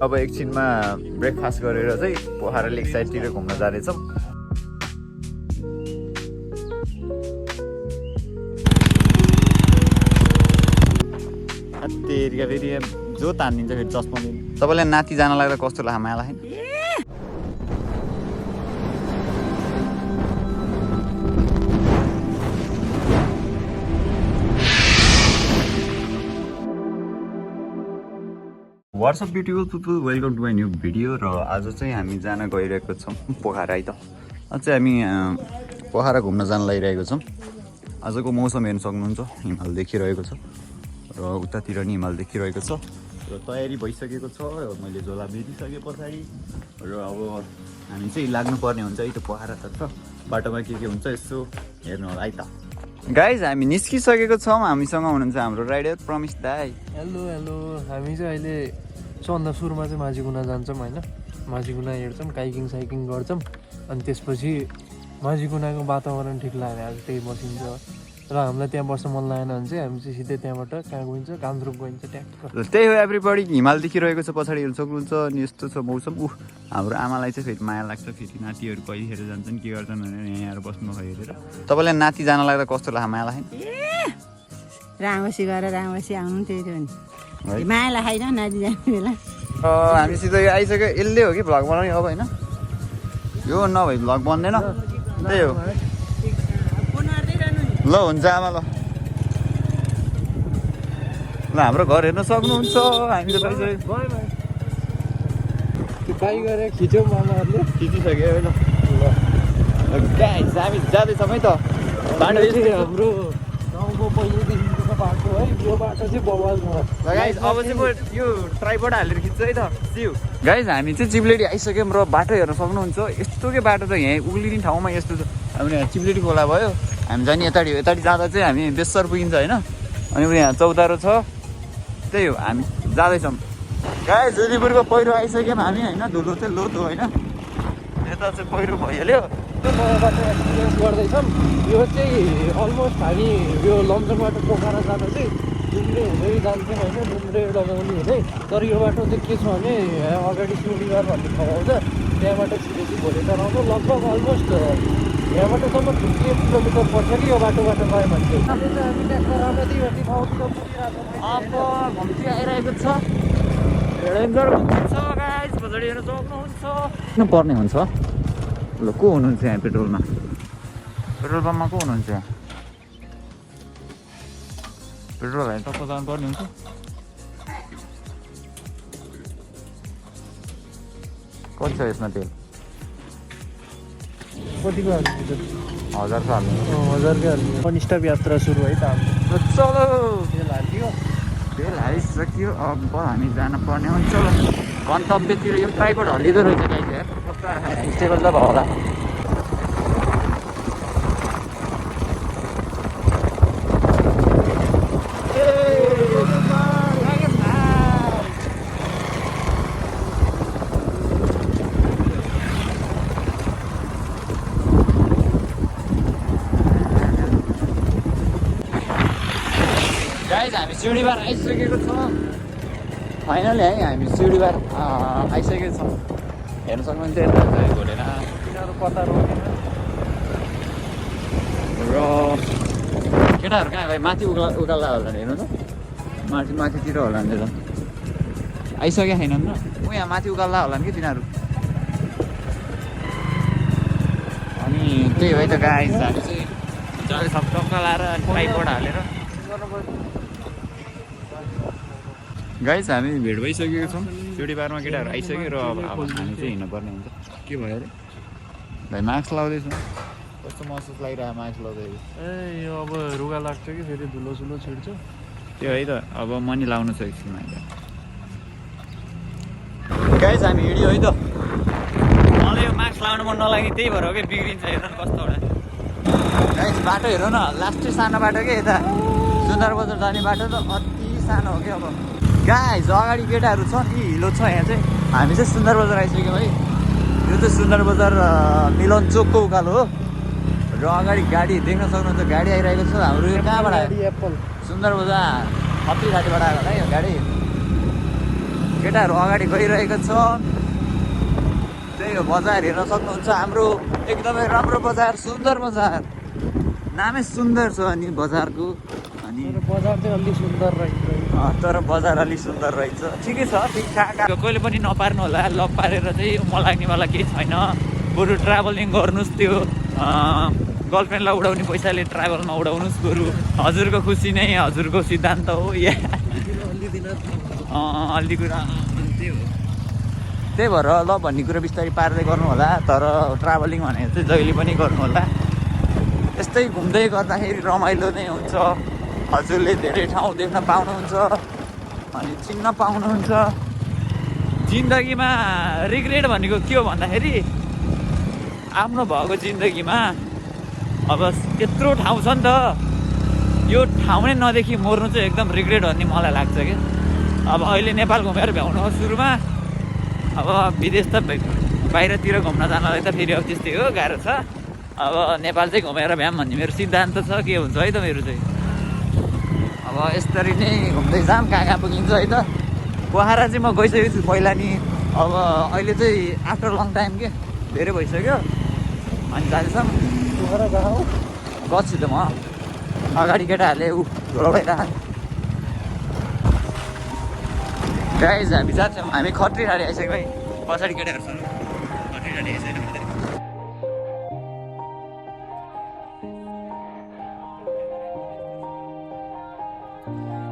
अब एकछिनमा ब्रेकफास्ट गरेर चाहिँ पोखरा लेक साइडतिर घुम्न जानेछौँ। तेरिया फेरि जो तानिदिन्छ फेरि चस्मा दिनु। तपाईँलाई नाति जान लाग्दा कस्तो लाग्यो मायालाई? What's up beautiful people, welcome to my new video. र आज चाहिँ हामी जान गइरहेको छौँ पोखरा है त। आज चाहिँ हामी पोखरा घुम्न जान लागिरहेको छौँ। आजको मौसम हेर्न सक्नुहुन्छ, हिमाल देखिरहेको छ र उतातिर नि हिमाल देखिरहेको छ र तयारी भइसकेको छ। मैले झोला बेचिसके पछाडि र अब हामी चाहिँ लाग्नुपर्ने हुन्छ है त पोखरातर्फ। बाटोमा के हुन्छ यसो हेर्नु होला है त। गाइज हामी निस्किसकेको छौँ। हामीसँग हुनुहुन्छ हाम्रो राइडर प्रमिस दाई। Hello hello. हामी चाहिँ अहिले सबभन्दा सुरुमा चाहिँ माझीगुना जान्छौँ होइन। माझीगुना हेर्छौँ, काइकिङ साइकिङ गर्छौँ, अनि त्यसपछि माझीगुनाको वातावरण ठिक लाग्यो आज त्यही बसिन्छ। र हामीलाई त्यहाँ बस्न मन लागेन भने चाहिँ हामी चाहिँ सिधै त्यहाँबाट कहाँ गइन्छ, कामरूप गइन्छ ट्याक्क। त्यही हो एभ्रिबडी, हिमाल देखिरहेको छ पछाडि हेर्न सक्नुहुन्छ। अनि यस्तो छ मौसम। हाम्रो आमालाई चाहिँ फेरि माया लाग्छ, फेरि नातिहरू कहिलेखेर जान्छन् के गर्छन् भनेर यहाँ आएर बस्नु हेरेर। तपाईँलाई नाति जान लाग्दा कस्तो लाग्यो मायालाई? रामसी गरेर रामसी आउनु त्यही थियो नि माया लाग्दैन नाति जाने बेला। हामीसित यो आइसक्यो। यसले हो कि भ्लग बनाउने अब होइन, यो नभए भ्लग बन्दैन। त्यही हो ल, हुन्छ आमा ल। ल हाम्रो घर हेर्न सक्नुहुन्छ। हामी त बाइक गरेर खिच्यौँ मामाहरूले, खिचिसक्यो होइन। हामी जाँदैछौँ है त। हाम्रो गाउँको पहिलेदेखिको बाटो है, यो बाटो चाहिँ बवाल छ। गाइज अब चाहिँ म यो ट्राइपोड हालेर खिच्छु है त। सिउ गाइज हामी चाहिँ चिप्लेटी आइसक्यौँ र बाटो हेर्न सक्नुहुन्छ। यस्तो के बाटो त यहाँ उक्लिने ठाउँमा यस्तो छ। हाम्रो यहाँ चिप्लेटी खोला भयो, हामी जाने यताडि हो। यताडि जाँदा चाहिँ हामी बेसर पुगिन्छ होइन। अनि यहाँ चौतारो छ, त्यही हो हामी जाँदैछौँ। गाइज जुलीपुरको पहिरो आइसक्यौँ हामी होइन। धुलो चाहिँ लोतो होइन, यता चाहिँ पहिरो भइहाल्यो। गर्दैछौँ यो चाहिँ अलमोस्ट हामी यो लमजङबाट पोखरा जाँदा चाहिँ डुम्रे हुँदै जान्छौँ होइन, डुम्रे लगाउने हुँदै। तर यो बाटो चाहिँ के छ भने अगाडि सिउडीघर भन्ने ठाउँ आउँछ, त्यहाँबाट छिटो चाहिँ भोलिकार आउँछ। लगभग अलमोस्ट यहाँबाटसम्म 58 किलोमिटर पर्छ कि यो बाटोबाट गयो भने चाहिँ। हामी ट्याक्टर रामती ठाउँतिर पुगिरहेको अब घम्ती आइरहेको छ। डेन्जर हुन्छ गाइज, पछाडि हेर्न सक्नुहुन्छ। पर्ने हुन्छ। ल को हुनुहुन्छ यहाँ पेट्रोलमा? पेट्रोल पम्पमा को हुनुहुन्छ यहाँ? पेट्रोल हाल्नु टक्क जानुपर्ने हुन्छ। कति छ यसमा तेल? कतिको हाल्नु? 1000 छ हाल्नु। 1000कै हाल्नु। पनि स्टप यात्रा सुरु है त हाम्रो। चलो तेल हालिदियो, तेल हालिसक्यो। अब हामी जान पर्ने हुन्छ। गन्तव्यतिर यो ट्राइपोड हल्लिँदो रहेछ गाइज यार। स्टेबल त भयो होला। गाइज हामी सिउडीबार आइसकेको छौँ। फाइनली है हामी सिउडीबार आइसकेको छौँ। हेर्न सक्नुहुन्छ यता घोलेर तिनीहरू कता रोकेन। र केटाहरू कहाँ गयो? माथि उकाल्दा होला नि, हेर्नु त माथितिर होला नि त। आइसकेको छैनन् र ऊ यहाँ माथि उकाल्दा होला नि कि तिनीहरू। अनि त्यही हो है त गाइज, हामी चाहिँ जहिले सब टक्क लाएर ट्राइपोड हालेर गाइज हामी भेट भइसकेको छौँ। सिउडीबारमा केटाहरू आइसक्यो र अब हामी चाहिँ हिँड्नुपर्ने हुन्छ। के भयो अरे भाइ? मास्क लाउँदैछु। कस्तो महसुस लागिरहेको मास्क लाउँदाखेरि? यो अब रुगा लाग्छ कि फेरि धुलो छिड्छ। त्यो है त। अब मनी लाउनु छ एकछिनमा। गाइज हामी हिँड्यो है त। मलाई यो मास्क लाउनु मन नलाग्ने, त्यही भएर हो कि बिग्रिन्छ। हेर्नु न कस्तो होला गाइज बाटो हेर्नु न। लास्टै सानो बाटो के यता सुन्दर बजार जाने बाटो त अति सानो हो कि। अब गाइज अगाडि केटाहरू छ नि, हिलो छ यहाँ चाहिँ। हामी चाहिँ सुन्दर बजार आइसक्यौँ है। यो चाहिँ सुन्दर बजार मिलन चोकको उकालो हो। र अगाडि गाडी देख्न सक्नुहुन्छ, गाडी आइरहेको छ हाम्रो। यो कहाँबाट आयो? एप्पल सुन्दर बजार खत्री घाटीबाट आएको होला है यो गाडी। केटाहरू अगाडि गइरहेको छ। त्यही हो बजार हेर्न सक्नुहुन्छ हाम्रो एकदमै राम्रो बजार, सुन्दर बजार, नामै सुन्दर छ अनि बजारको। अनि बजार चाहिँ अलि सुन्दर रहेछ। तर बजार अलिक सुन्दर रहेछ, ठिकै छ, ठिकठाक। कहिले पनि नपार्नु होला, लप पारेर चाहिँ लाग्नेवाला केही छैन। बरु ट्राभलिङ गर्नुहोस्, त्यो गर्लफ्रेन्डलाई उडाउने पैसाले ट्राभलमा उडाउनुहोस् बरु। हजुरको खुसी नै हजुरको सिद्धान्त हो या अलि कुरा त्यही हो। त्यही भएर ल भन्ने कुरा बिस्तारै पार्दै गर्नु होला, तर ट्राभलिङ भनेको चाहिँ जहिले पनि गर्नु होला। यस्तै घुम्दै गर्दाखेरि रमाइलो नै हुन्छ, हजुरले धेरै ठाउँ देख्न पाउनुहुन्छ अनि चिन्न पाउनुहुन्छ। जिन्दगीमा रिग्रेट भनेको के हो भन्दाखेरि आफ्नो भएको जिन्दगीमा अब यत्रो ठाउँ छ नि त, यो ठाउँ नै नदेखि मर्नु चाहिँ एकदम रिग्रेट भन्ने मलाई लाग्छ कि। अब अहिले नेपाल घुमेर भ्याउनु हो सुरुमा, अब विदेश त बाहिरतिर घुम्न जानलाई त फेरि अब त्यस्तै हो, गाह्रो छ। अब नेपाल चाहिँ घुमेर भ्याम भन्ने मेरो सिद्धान्त छ, के हुन्छ है त मेरो चाहिँ। अब यसरी नै घुम्दै जाम, कहाँ पुगिन्छ है त। पोखरा चाहिँ म गइसकेको छु पहिला नि, अब अहिले चाहिँ आफ्टर लङ टाइम के धेरै भइसक्यो अनि जाँदैछौँ। पोखरा गएको हो गछु त म, अगाडि केटाहरूले घोडाइरहेको गाइज हामी जान्छौँ। हामी खत्री ठाडी आइसक्यो है, पछाडि केटाहरू छ खत्री ठाडी आइसक्यो।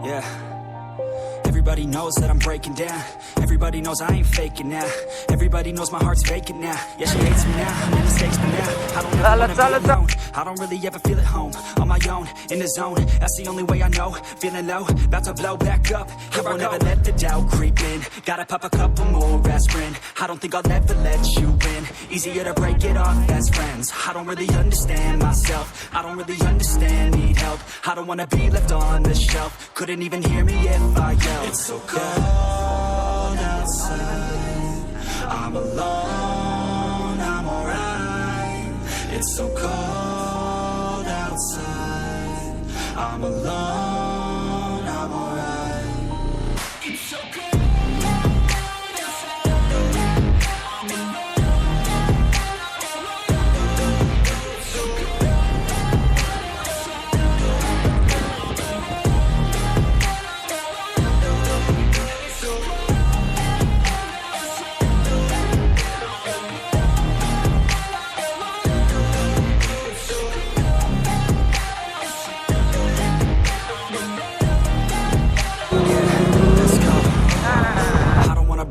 Yeah. Everybody knows that I'm breaking down. Everybody knows I ain't faking now. Everybody knows my heart's vacant now. Yeah, she hates me now, I made mistakes, but now I don't ever wanna be alone. I don't really ever feel at home. On my own, in the zone, that's the only way I know. Feeling low, about to blow back up. I won't ever let the doubt creep in. Gotta pop a couple more aspirin. I don't think I'll ever let you in. Easier to break it off best friends. I don't really understand myself. I don't really understand, need help. I don't wanna be left on the shelf. Couldn't even hear me if I yelled. It's so cold outside, I'm alone, I'm alright. It's so cold outside, I'm alone, I'm alright. It's so cold outside, I'm alone, it's so cold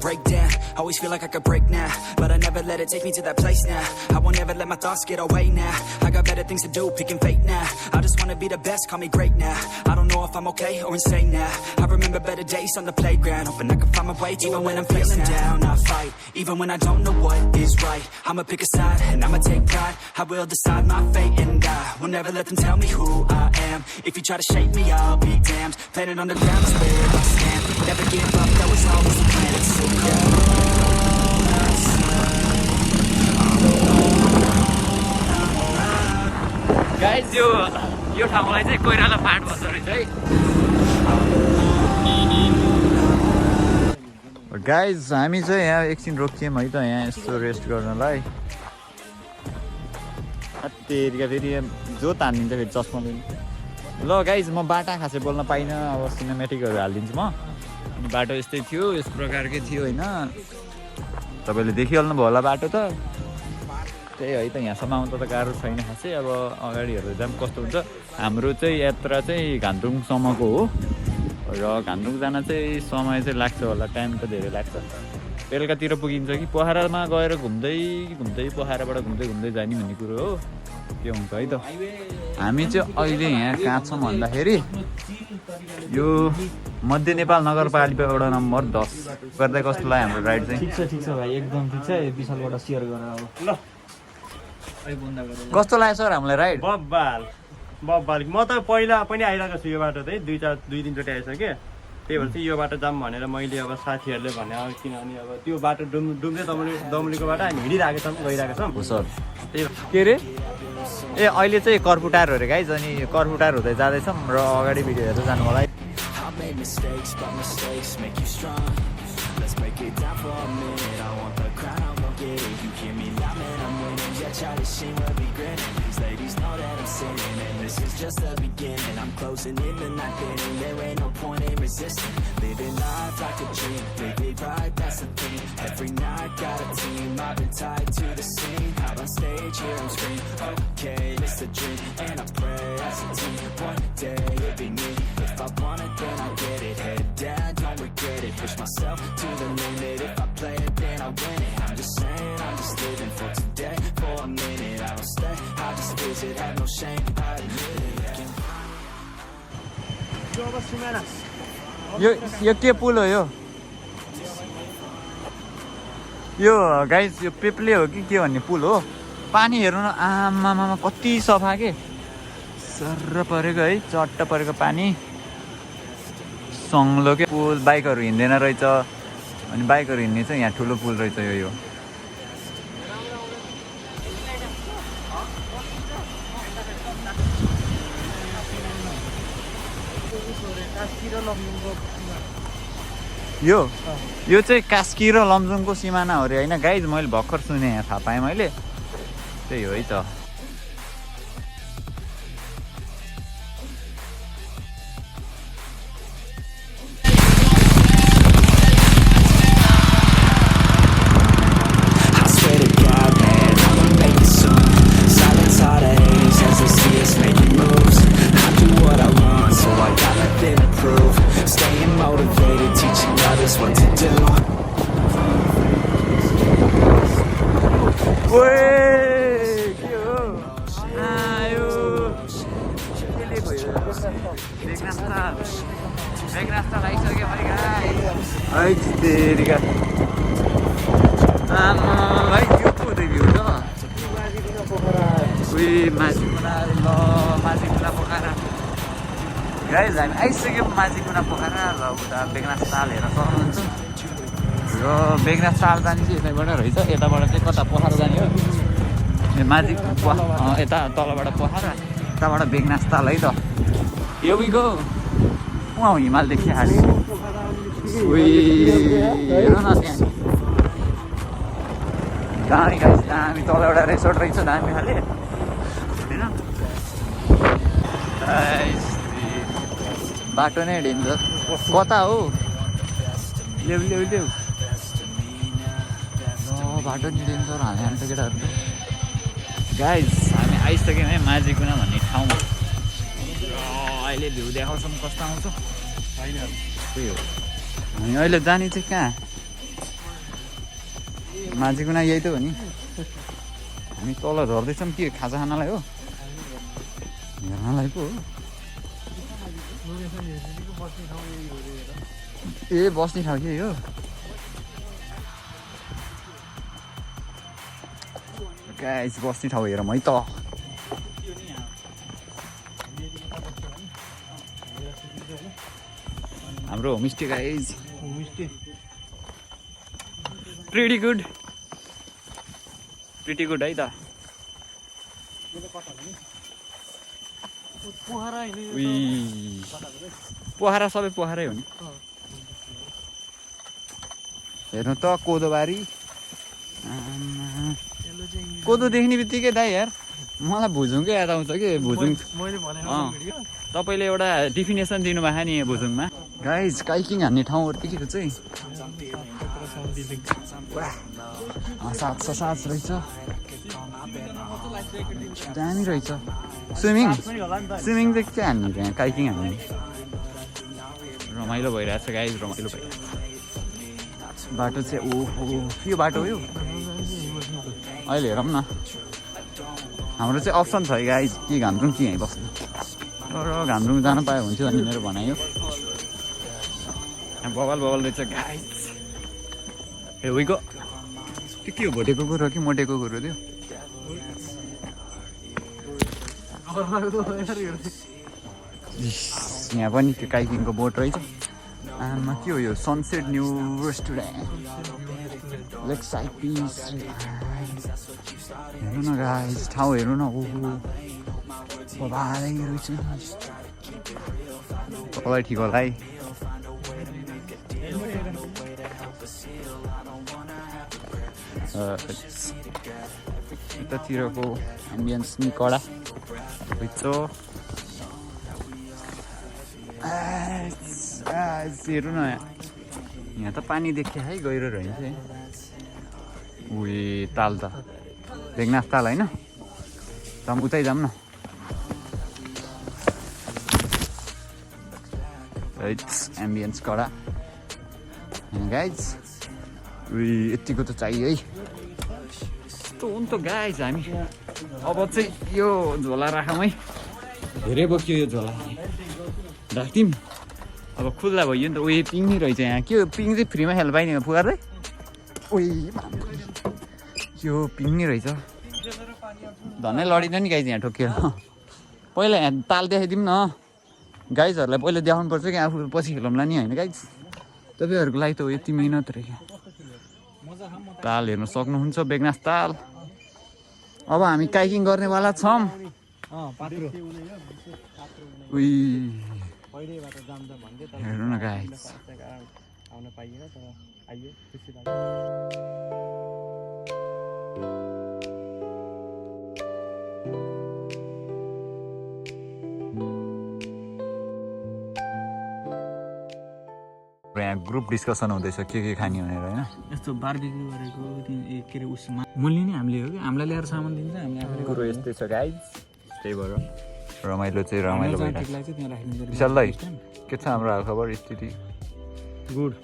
break down. Always feel like I could break now, but I never let it take me to that place now. I won't ever let my thoughts get away now. I got better things to do, picking fate now. I just wanna be the best, call me great now. I don't know if I'm okay or insane now. I remember better days on the playground, hoping I can find my way. Even when I'm feeling down, I fight. Even when I don't know what is right, I'ma pick a side and I'ma take pride. I will decide my fate and I will never let them tell me who I am. If you try to shake me, I'll be damned. Planet on the ground is where I stand. Never give up, that was always the plan. It's so cold. Guys यो ठाउँलाई चाहिँ कोइराला फाँट भन्छ रहेछ है। Guys हामी चाहिँ यहाँ एकछिन रोकियौँ है त, यहाँ यस्तो रेस्ट गर्नलाई। तेरिका फेरि जो तानिन्छ फेरि चस्मा लिनु। ल गाइज म बाटा खासै बोल्न पाइनँ, अब सिनेमेटिकहरू हालिदिन्छु म। अनि बाटो यस्तै थियो, यस प्रकारकै थियो होइन, तपाईँले देखिहाल्नु भयो होला बाटो त। त्यही है त, यहाँसम्म आउनु त गाह्रो छैन खासै। अब अगाडि हेर्दा जाम कस्तो हुन्छ। हाम्रो चाहिँ यात्रा चाहिँ घान्द्रुङसम्मको हो र घान्द्रुङ जान चाहिँ समय चाहिँ लाग्छ होला, टाइम त धेरै लाग्छ। बेलुकातिर पुगिन्छ कि पोखरामा गएर घुम्दै घुम्दै पोखराबाट घुम्दै घुम्दै जाने भन्ने कुरो हो, के हुन्छ है त। हामी चाहिँ अहिले यहाँ कहाँ छौँ भन्दाखेरि यो मध्य नेपाल नगरपालिका वडा नम्बर 10 गर्दा कस्तो लाग्यो हाम्रो राइड चाहिँ? ठिक छ भाइ, एकदम ठिक छ। विशालबाट सेयर गरेर अब ल कस्तो लाग्यो सर हामीलाई राइड? बब्बाल म त पहिला पनि आइरहेको छु यो बाटो चाहिँ, दुई तिनचोटि आइसकेँ। त्यही भएर चाहिँ यो बाटो जाम भनेर मैले अब साथीहरूले भने, किनभने अब त्यो बाटो डुम्दै दमलीको बाटो हामी हिँडिरहेको छौँ, गइरहेको छौँ। हो सर। के अरे ए अहिले चाहिँ कर्पुटार हो अरे गाइज, अनि कर्पुटार हुँदै जाँदैछौँ र अगाडि भिडियो हेरेर जानु होला है। I've made mistakes, but mistakes make you strong. Let's break it down for a minute. I want the crown, I won't get it. You hear me loud, man, I'm winning. Yeah, Charlie Sheen will be grinning. These ladies know that I'm sinning, and this is just the beginning. I'm closing in the night inning. There ain't no point in resisting. Living life like a dream, big right, that's the thing. Every night got a team, I've been tied to the scene. Out on stage, here I'm screaming. Okay, it's a dream, and I pray as a team. One day it'll be me. If I want it, then I get it. Head down, don't regret it. Push myself to the limit. If I play it, then I win it. I'm just saying, I'm just living for today. For a minute, I don't stay, I just visit. Have no shame, I admit it. यो के पुल हो yo guys यो पेप्ले हो कि के भन्ने पुल हो पानी हेर्नु न आमामा कति सफा के सर्र परेको है चट्ट परेको पानी सङ्लो के पुल बाइकहरू हिँड्दैन रहेछ अनि बाइकहरू हिँड्ने चाहिँ यहाँ ठुलो पुल रहेछ यो यो चाहिँ कास्की र लमजुङको सिमाना हो अरे होइन गाइज मैले भर्खर सुने यहाँ थाहा पाएँ मैले त्यही हो है त गाइज हामी आइसक्यौँ माझीकुना पोखरा र उता बेगनाथ ताल हेर्न सक्नुहुन्छ यो बेगनाथ ताल जाने चाहिँ यताबाट रहेछ यताबाट चाहिँ कता पोखरा जाने हो माझी यता तलबाट पोखरा यताबाट बेगनाथ ताल है त यो गो उहाँ हिमाल देखिहाल्यो हेर न त्यहाँ दामी गाइज दामी तल एउटा रेसोर्ट रहेछ दामी खाले होइन बाटो नै डेन्जर कता हो ल्याउ बाटो नि डेन्जर हाल्ने त केटाहरू गाइज हामी आइसक्यौँ है माझीकुना भन्ने ठाउँमा अहिले भ्यू देखाउँछौँ कस्तो आउँछ त्यही हो हामी अहिले जाने चाहिँ कहाँ माझीकुना यही त हो नि हामी तल झर्दैछौँ के खाजा खानालाई हो हेर्नलाई पो हो ए बस्ने ठाउँ के हो गाइस बस्ने ठाउँ हेरौँ है त हाम्रो होमस्टे गाइस प्रिटी गुड है त पोखरा सबै पोखरै हो नि हेर्नु त कोदोबारी कोदो देख्ने बित्तिकै दाइ यार मलाई भुजुङकै याद आउँछ कि भुजुङ तपाईँले एउटा डिफिनेसन दिनुभएको नि भुजुङमा गाइज काइकिङ हान्ने ठाउँहरू देखेको चाहिँ साँच रहेछ दामी रहेछ स्विमिङ चाहिँ के हान्ने त्यहाँ काइकिङ हान्ने रमाइलो भइरहेछ गाइज रमाइलो भइरहेछ बाटो चाहिँ ओहो के बाटो हो यो अहिले हेरौँ न हाम्रो चाहिँ अप्सन छ है गाइज कि घामरुङ कि यहीँ बस्नु र घामरुङ जान पाए हुन्थ्यो अनि मेरो भनाइ हो बबल रहेछ गाइज हेउको त्यो के हो भोटेको कुरो कि मोटेको कुरो त्यो यहाँ पनि त्यो काइकिङको बोट रहेछ आमा के हो यो सनसेट न्यू रेस्टुरेन्ट लेक साइड पिस हेर्नु न गाइस ठाउँ हेर्नु न ओहो भाइ रहेछ तपाईँलाई ठिक होला है यतातिरको एम्बियन्स नि कडा हेर्नु न यहाँ त पानी देखियो है गहिरो रहेछ है उही ताल त बेगनाथ ताल होइन जाऊँ उतै जाऊँ न एम्बियन्स कडा गाइज उही यतिको त चाहियो है यस्तो हो नि त गाइज हामी अब चाहिँ यो झोला राखौँ है धेरै बोक्यो यो झोला राख्थ्यौँ अब खुल्ला भयो नि त उयो पिङ रहेछ यहाँ के पिङ चाहिँ फ्रीमा खेल्नु पाइने पुगार्दै यो पिङ नि रहेछ धनै लडिँदैन नि गाइज यहाँ ठोकेर पहिला यहाँ ताल देखाइदिउँ न गाइजहरूलाई पहिला देखाउनु पर्छ कि आफू पछि खेलौँला नि होइन गाइज तपाईँहरूको लागि त हो यति मिहिनेत रहेछ ताल हेर्न सक्नुहुन्छ बेगनाथ ताल अब हामी काइकिङ गर्नेवाला छौँ उही हेर्नु न गाइज आउन पाइएन तर आइयो खुसी लाग्यो यहाँ ग्रुप डिस्कसन हुँदैछ के खाने भनेर होइन यस्तो बार्बिक्यू गरेको के अरे उसमा मूल्य नै हामीले हो कि हामीलाई ल्याएर सामान दिन्छ हामीले आफूले कुरो यस्तै छ गाइज त्यही भएर रमाइलो चाहिँ रमाइलो भइरहेको ठिकलाई चाहिँ त्यहाँ राख्नु विशाल दाइ के छ हाम्रो हालखबर स्थिति गुड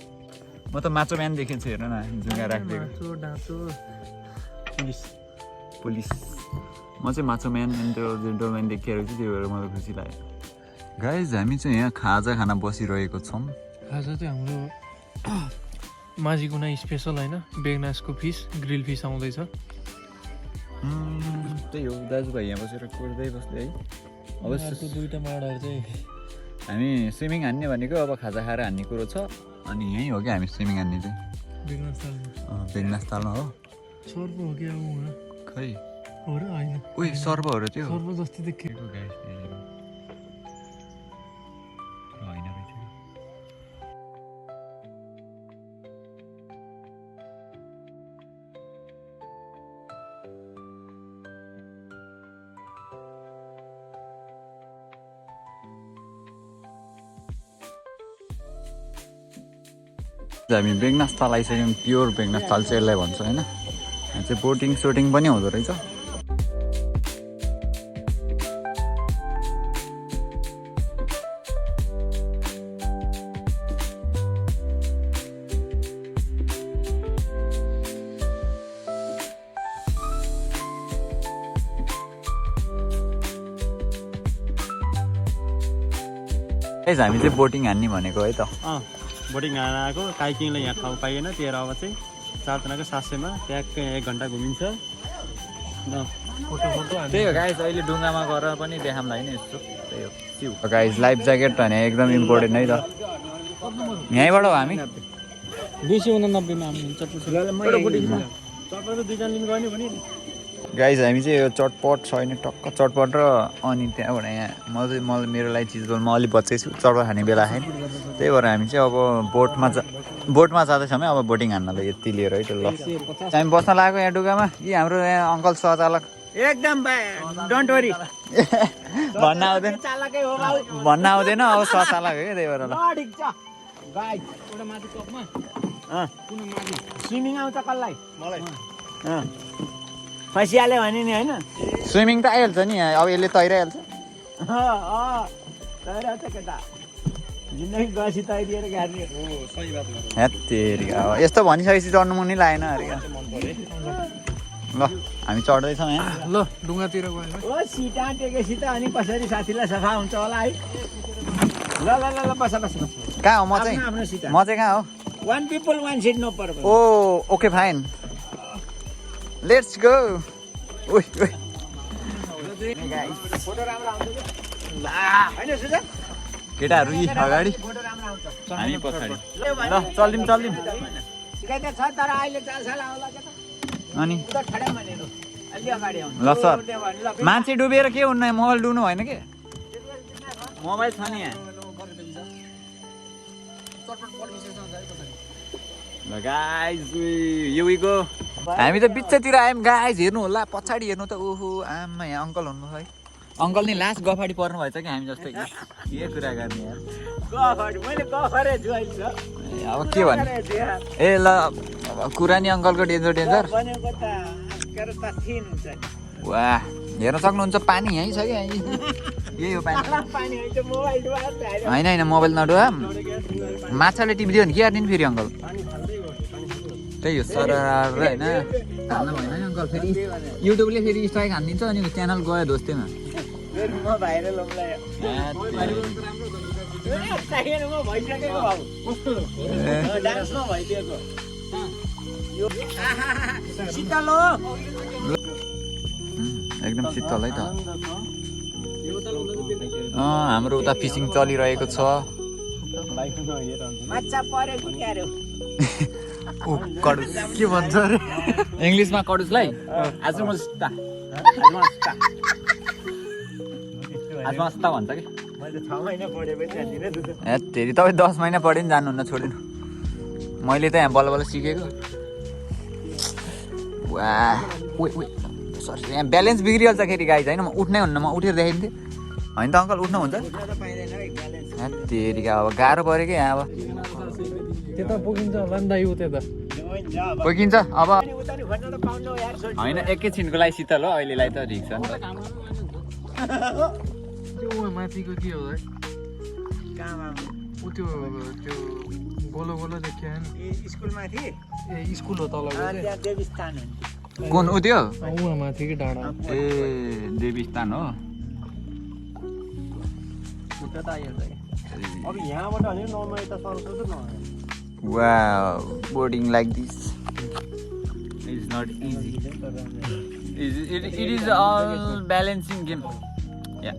म त माचो बिहान देखेको छु हेर्नु न जुङ्गा राखिदिएको डाँचो पुलिस म चाहिँ माचो म्यान अनि त्यो जेन्टलम्यान देखिरहेको छु त्यही भएर मलाई खुसी लाग्यो गाइज हामी चाहिँ यहाँ खाजा खान बसिरहेको छौँ खाजा चाहिँ हाम्रो माझीकुना स्पेसल होइन बेगनासको फिस ग्रिल फिस आउँदैछ त्यही हो दाजुभाइ यहाँ बसेर कोर्दै बस्दै है अवश्य दुईवटा माडाहरू चाहिँ हामी स्विमिङ हान्ने भनेको अब खाजा खाएर हान्ने कुरो छ अनि यहीँ हो क्या हामी स्विमिङ हान्ने चाहिँ बेगनास तालमा हो सर्प हो कि अब हुन खै हो र होइन उही सर्पहरू त्यो सर्प जस्तै देखेको होइन रहेछ हामी बेगनास ताल आइसक्यौँ प्योर बेगनास ताल चाहिँ यसलाई भन्छ होइन यहाँ चाहिँ बोटिङ सोटिङ पनि हुँदो रहेछ हामी चाहिँ बोटिङ हान्ने भनेको है त बोटिङ हान आएको काइकिङले यहाँ ठाउँ पाइएन त्यही अब चाहिँ 4जनाको 700मा ट्याक्कै 1 घन्टा घुमिन्छ त्यही हो गाइज अहिले डुङ्गामा गएर पनि देखाउँला होइन यस्तो त्यही हो गाइज लाइफ ज्याकेट भने एकदम इम्पोर्टेन्ट है त यहीँबाट हो हामी 289 मा हामी गाइज हामी चाहिँ यो चटपट छैन टक्क चटपट र अनि त्यहाँबाट यहाँ मलाई मेरो लागि चिज म अलिक बच्चै छु चटपट खाने बेला खाएँ त्यही भएर हामी चाहिँ अब बोटमा जाँदैछौँ है अब बोटिङ हान्नलाई यति लिएर है त ल हामी बस्न लागेको यहाँ डुगामा यी हाम्रो यहाँ अङ्कल सहचालक एकदम डोन्ट वरी भन्न आउँदैन अब सहचालक हो क्या त्यही भएर ल स्विमिङ आउँछ कसलाई मलाई फसिहाल्यो भने नि होइन स्विमिङ त आइहाल्छ नि अब यसले तैराइहाल्छ तैराउँछ केटा जिन्दगी गसी तैरिएर गाड्ने हेत्तेरी अब यस्तो भनिसकेपछि चढ्नु मन नै लागेन अरे ल हामी चढ्दैछौँ यहाँ ल डुङ्गातिर गयो ओ सिटा टेकेपछि त अनि कसरी साथीलाई सफा हुन्छ होला है ल ल ल बस बस कहाँ हो म चाहिँ आफ्नो सिटा म चाहिँ कहाँ हो 1 people 1 seat नो पर्पज ओ ओके फाइन लेट्स गो ओइ ओइ फोटो राम्रो आउँछ हैन सुजन केटाहरू यी अगाडि फोटो राम्रो आउँछ हामी पछाडि ल चल्दिम सिकाइ त छ तर अहिले चालसाला होला के त अनि उता ठडा भनेको अलि अगाडि आउनु ल सर मान्छे डुबेर के हुन्न मोबाइल डुब्नु भएन के मोबाइल छ नि यहाँ गाइज युवीको हामी त बिचतिर आयौँ गाइज हेर्नु होला पछाडि हेर्नु त ओहो आमा यहाँ अङ्कल हुनु है अङ्कल नि लास्ट गफाडी पर्नु भएछ कि हामी जस्तै के कुरा गर्ने यार अब के भन्ने ए ल कुरा नि अङ्कलको डेन्जर डेन्जर वाह हेर्न सक्नुहुन्छ पानी यहीँ छ कि यही हो पानी होइन होइन मोबाइल नडुवा माछाले टिपिदियो भने के गरिदिनु फेरि अङ्कल त्यही हो सर होइन हाल्नु भएन नि अङ्कल फेरि युट्युबले फेरि स्ट्राइक हानिदिन्छ अनि च्यानल गयो दोस्तेमा एकदम शीतल है त हाम्रो उता फिसिङ चलिरहेको छ कडुस के भन्छ अरे इङ्ग्लिसमा कडुसलाई आज मस्ता भन्छ कि फेरि तपाईँ 10 महिना पढ्यो नि जानुहुन्न छोडिनु मैले त यहाँ बल्ल बल्ल सिकेको वाह सरी यहाँ ब्यालेन्स बिग्रिहाल्छ खेरि गाइज होइन म उठ्नै हुन्न म उठेर देखाइदिन्थेँ होइन त अङ्कल उठ्नु हुन्छ तेरिका अब गाह्रो पऱ्यो कि यहाँ अब त्यता पुगिन्छ होला नि दाइ उ त्यता पुगिन्छ अब होइन एकैछिनको लागि शीतल हो अहिलेलाई त ठिक छ त्यो माथिको के हो है उ त्यो गोलो गोलो देखियो नि स्कुलमाथि ए स्कुल हो तलको कुन उ त्यो उहाँ माथिकै डाँडा ए देवीस्थान हो अब यहाँबाट भने नर्मल यता सरस्वती न Wow, boarding like this is not easy. It is all balancing game. Yeah.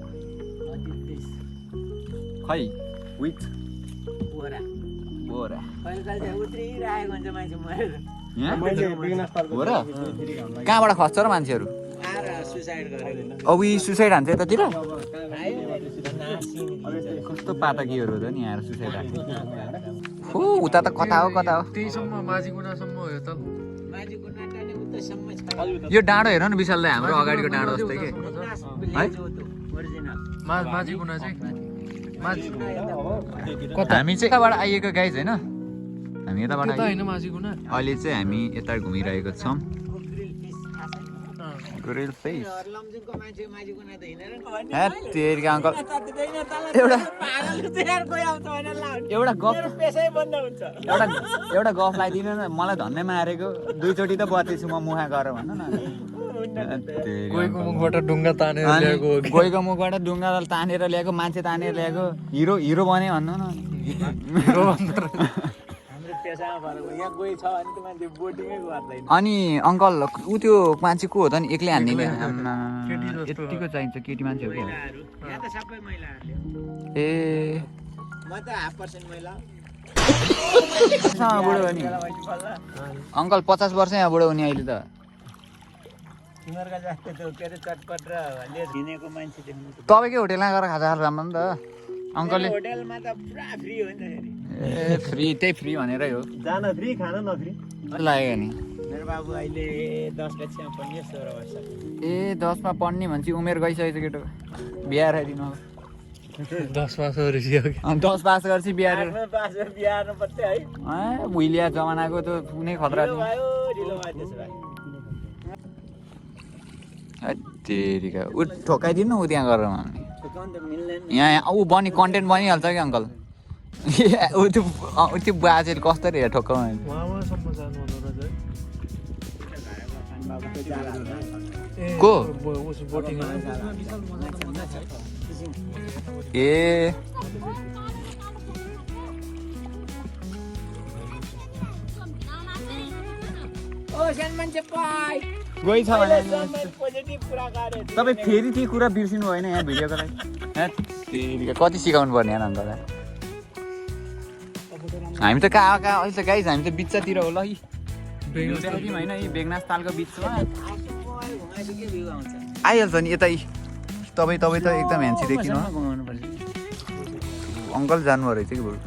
Hi, with Bora. Bora. कहाँबाट खस्छ र मान्छेहरू अब यी सुसाइड हान्छ यतातिर कस्तो पातकीहरू हो त नि यहाँ सुसाइड हान्छ हो उता त कता हो त्यहीसम्म माझीगुनासम्म हो यो त यो डाँडो हेर न विशाल दाइ हाम्रो अगाडिको डाँडो जस्तै के है माझीगुना चाहिँ हामी चाहिँ यताबाट आइएको गाइज होइन हामी यताबाट होइन माझीगुना अहिले चाहिँ हामी यता घुमिरहेको छौँ ग्रिल फिस तेरिका अङ्कल एउटा गफ लगाइदिनु न मलाई धन्नै मारेको 2 चोटि त बचेछु म मुहा गरेर भन्नु न गएको मुखबाट ढुङ्गा तानेर ल्याएको गएको मुखबाट ढुङ्गा तानेर ल्याएको मान्छे तानेर ल्याएको हिरो बने भन्नु न अनि अङ्कल ऊ त्यो मान्छे को हो त नि एक्लै हान्दिने यतिको चाहिन्छ केटी मान्छे हो क्या ए बुढो हो नि अङ्कल 50 वर्ष यहाँ बुढो हो नि अहिले त तपाईँकै होटेलमा गएर खाजा खाएर राम्रो नि त अङ्कलले होटेलमा त पुरा फ्री हो नि ए फ्री त्यही फ्री भनेरै हो जान फ्री खाना नफ्री लाग्यो नि मेरो बाबु अहिले 10 कक्षामा पढ्ने 16 वर्ष ए 10 मा पढ्ने भनेपछि उमेर गइसकेको केटो बिहा राखिदिनु 10 पास गरिसक्यो कि 10 पास गर्छ बिहा बिहार्नु पर्छ है भुइलिया जमानाको त कुनै खतरा थियो ढिलो भयो त्यसो भए तेरिका उ ठोकाइदिनु उ त्यहाँ गरेर माग्ने यहाँ ऊ बनी कन्टेन्ट बनिहाल्छ कि अङ्कल ऊ त्यो बाजेले कसरी हेर ठोक्काउनु वहाँसम्म जानु को बोटिङ ए गइ छ भने तपाईँ फेरि ती कुरा बिर्सिनु भएन यहाँ भिडियोको लागि कति सिकाउनु पर्ने यहाँ अङ्कललाई हामी त कहाँ अहिले त गाइज हामी त बिचतिर हो ल होइन यी बेगनास तालको बिचमा आइहाल्छ नि यतै तपाईँ त एकदम ह्यान्सी देखिनु अङ्कल जानुभयो रहेछ कि बरु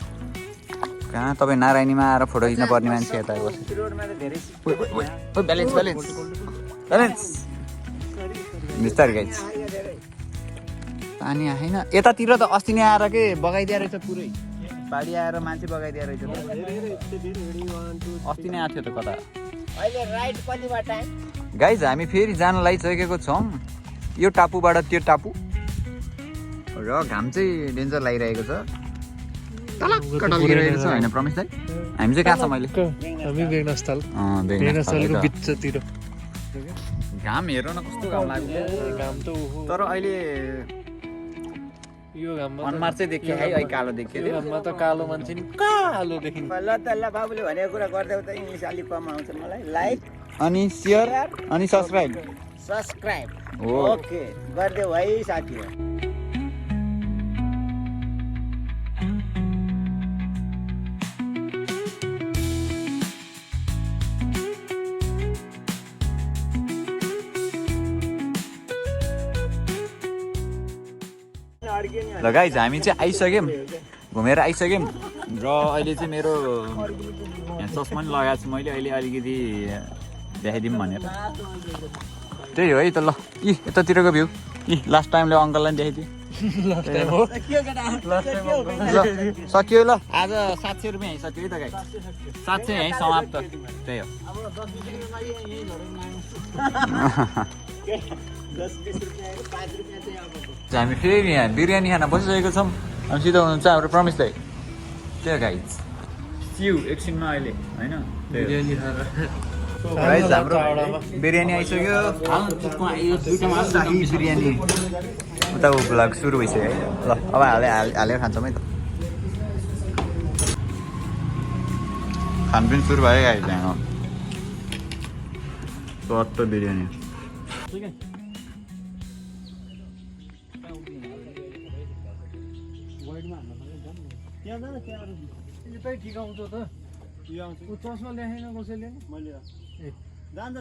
कहाँ तपाईँ नारायणीमा आएर फोटो खिच्न पर्ने मान्छे यता बस्छ रोडमा त धेरै ब्यालेन्स ब्यालेन्स ब्यालेन्स बिस्तारै गाइज पानी आएन यतातिर त अस्ति नै आएर के बगाइदिया रहेछ पुरै बाढी आएर मान्छे बगाइदिया रहेछ अस्ति नै आएको थियो त कता अहिले राइट कतिबाट गाइज हामी फेरि जान लागिसकेको छौँ यो टापुबाट त्यो टापु र घाम चाहिँ डेन्जर लागिरहेको छ टलक्क टल्किरहेको छ होइन प्रमेश दाइ हामी चाहिँ कहाँ छ मैले हामी बेगनास्थल बेगनास्थलको बिचतिर घाम हेर न कस्तो घाम लाग्यो घाम त तर अहिले यो घाममा अनुहार चाहिँ देखियो है अहिले कालो देखियो यो घाममा त कालो मान्छे नि कालो देखिन्छ ल त ल बाबुले भनेको कुरा गर्दै त इङ्ग्लिस अलिक कम आउँछ मलाई लाइक अनि सेयर अनि सब्सक्राइब सब्सक्राइब हो ओके गरिदेऊ है साथीहरू ल गाइज हामी चाहिँ आइसक्यौँ घुमेर आइसक्यौँ र अहिले चाहिँ मेरो यहाँ चस्मा पनि लगाएको छु मैले अहिले अलिकति देखाइदिउँ भनेर त्यही हो है त ल यतातिरको भ्यू लास्ट टाइमले अङ्कललाई पनि देखाइदिएँ ल सक्यो ल आज 700 रुपियाँ सक्यो है त गाइज 700 यहीँ समाप्त त्यही हो हामी फेरि यहाँ बिरयानी खान बसिसकेको छौँ अनि सिधै हुनुहुन्छ हाम्रो प्रमेश दाइ त्यो गाइज सिउ एकछिनमा अहिले होइन बिरयानी खाएर गाइज हाम्रो बिरयानी आइसक्यो शाही बिरयानी उता भ्लग सुरु भइसक्यो है ल अब हालेर खान्छौँ है त खानपिन सुरु भयो गाइज यहाँ चट्ट बिरयानी यतै ठिक आउँछ त चस्मा ल्याएन कसैले मैले जान्छ